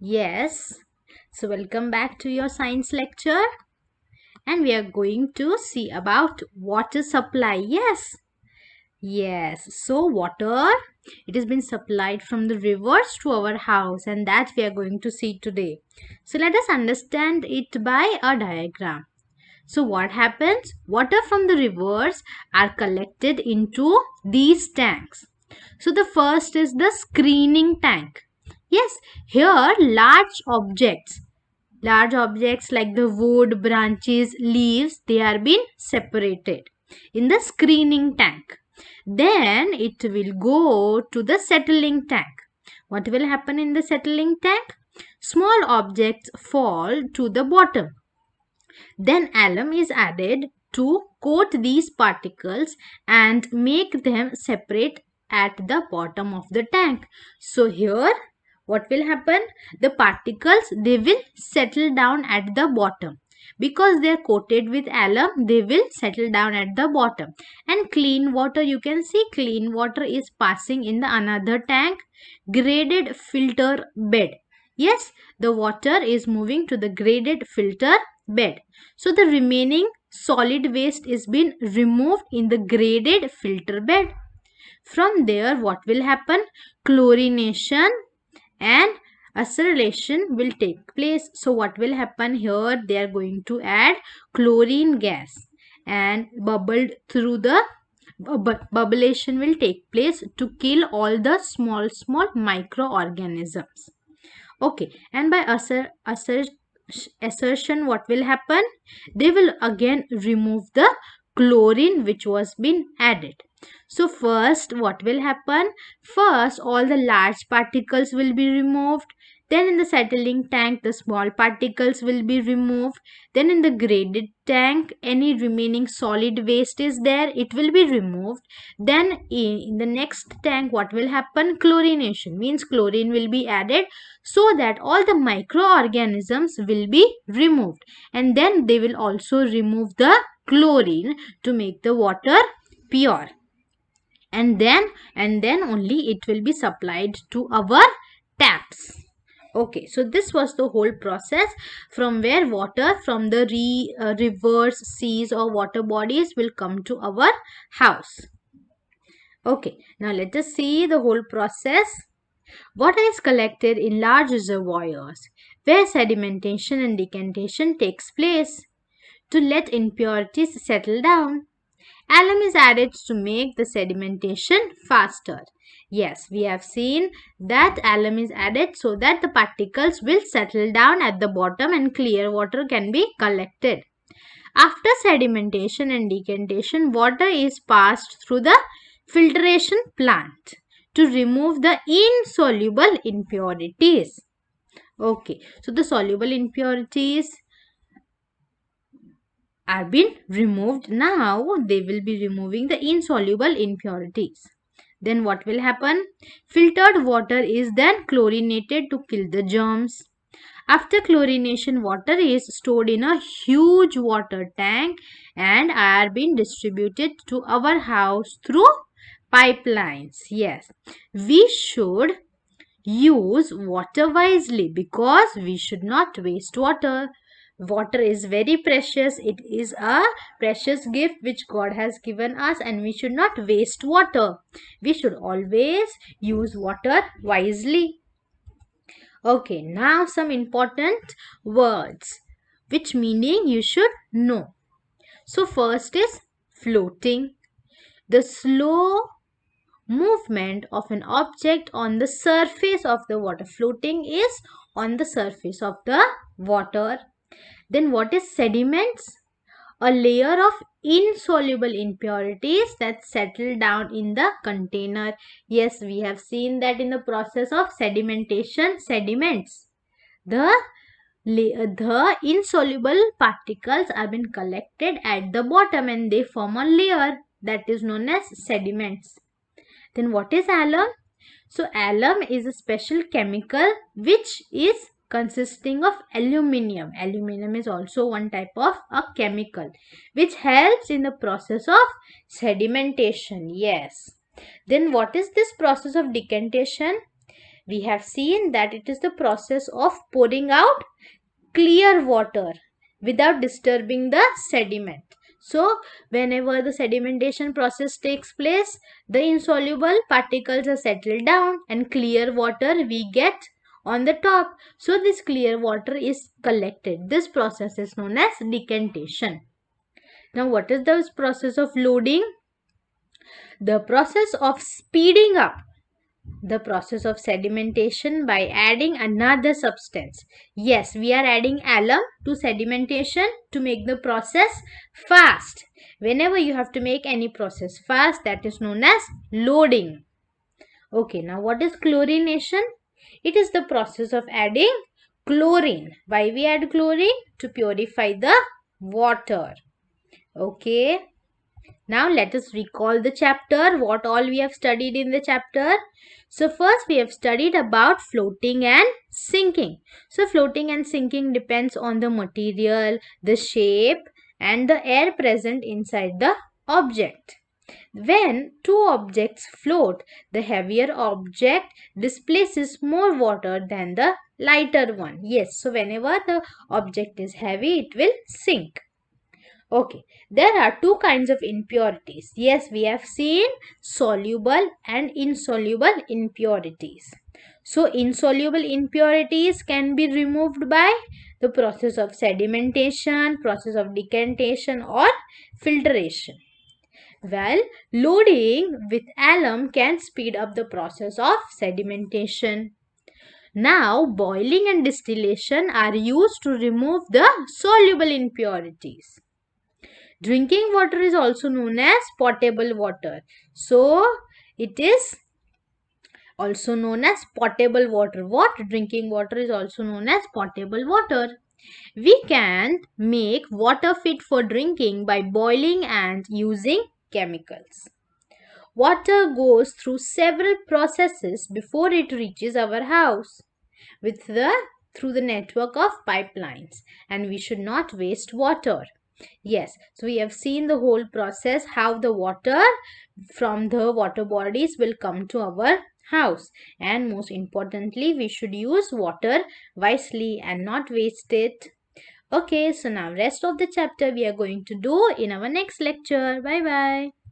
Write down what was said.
Yes. So welcome back to your science lecture and we are going to see about water supply. Yes. Yes. So water it has been supplied from the rivers to our house and that we are going to see today. So let us understand it by a diagram. So what happens? Water from the rivers are collected into these tanks. So the first is the screening tank. Yes, here large objects like the wood, branches, leaves, they are being separated in the screening tank. Then it will go to the settling tank. What will happen in the settling tank? Small objects fall to the bottom. Then alum is added to coat these particles and make them separate at the bottom of the tank. So here what will happen? The particles they will settle down at the bottom. Because they are coated with alum, they will settle down at the bottom. And clean water, you can see clean water is passing in the another tank, graded filter bed. Yes, the water is moving to the graded filter bed. So the remaining solid waste is being removed in the graded filter bed. From there, what will happen? Chlorination and acetylation will take place. So what will happen here? They are going to add chlorine gas and bubbled through the bubblation will take place to kill all the small microorganisms. Okay, and by assertion what will happen? They will again remove the chlorine which was been added. So first what will happen? First all the large particles will be removed. Then in the settling tank the small particles will be removed. Then in the graded tank any remaining solid waste is there, it will be removed. Then in the next tank what will happen? Chlorination means chlorine will be added so that all the microorganisms will be removed, and then they will also remove the chlorine to make the water pure, and then only it will be supplied to our taps. Okay, so this was the whole process from where water from the rivers, seas or water bodies will come to our house. Okay, now let us see the whole process. Water is collected in large reservoirs where sedimentation and decantation takes place to let impurities settle down. Alum is added to make the sedimentation faster. Yes, we have seen that alum is added so that the particles will settle down at the bottom and clear water can be collected. After sedimentation and decantation, water is passed through the filtration plant to remove the insoluble impurities. Okay, so the soluble impurities are being removed. Now they will be removing the insoluble impurities. Then what will happen? Filtered water is then chlorinated to kill the germs. After chlorination, water is stored in a huge water tank and are being distributed to our house through pipelines. Yes, we should use water wisely because we should not waste water. Water is very precious. It is a precious gift which God has given us and we should not waste water. We should always use water wisely. Okay, now some important words which meaning you should know. So first is floating. The slow movement of an object on the surface of the water. Floating is on the surface of the water. Then what is sediments? A layer of insoluble impurities that settle down in the container. Yes, we have seen that in the process of sedimentation, sediments. The insoluble particles have been collected at the bottom and they form a layer that is known as sediments. Then what is alum? So alum is a special chemical which is consisting of aluminium. Aluminium is also one type of a chemical which helps in the process of sedimentation. Yes. Then what is this process of decantation? We have seen that it is the process of pouring out clear water without disturbing the sediment. So whenever the sedimentation process takes place, the insoluble particles are settled down and clear water we get on the top. So this clear water is collected. This process is known as decantation. Now what is the process of loading? The process of speeding up the process of sedimentation by adding another substance. Yes, we are adding alum to sedimentation to make the process fast. Whenever you have to make any process fast, that is known as loading. Okay, now what is chlorination? It is the process of adding chlorine. Why we add chlorine? To purify the water. Okay. Now let us recall the chapter, what all we have studied in the chapter. So first we have studied about floating and sinking. So floating and sinking depends on the material, the shape and the air present inside the object. When two objects float, the heavier object displaces more water than the lighter one. Yes, so whenever the object is heavy, it will sink. Okay, there are two kinds of impurities. Yes, we have seen soluble and insoluble impurities. So, insoluble impurities can be removed by the process of sedimentation, process of decantation or filtration. Well, loading with alum can speed up the process of sedimentation. Now, boiling and distillation are used to remove the soluble impurities. Drinking water is also known as potable water. So, it is also known as potable water. What? Drinking water is also known as potable water. We can make water fit for drinking by boiling and using chemicals. Water goes through several processes before it reaches our house through the network of pipelines, and we should not waste water. Yes, so we have seen the whole process, how the water from the water bodies will come to our house, and most importantly we should use water wisely and not waste it. Okay, so now rest of the chapter we are going to do in our next lecture. Bye bye.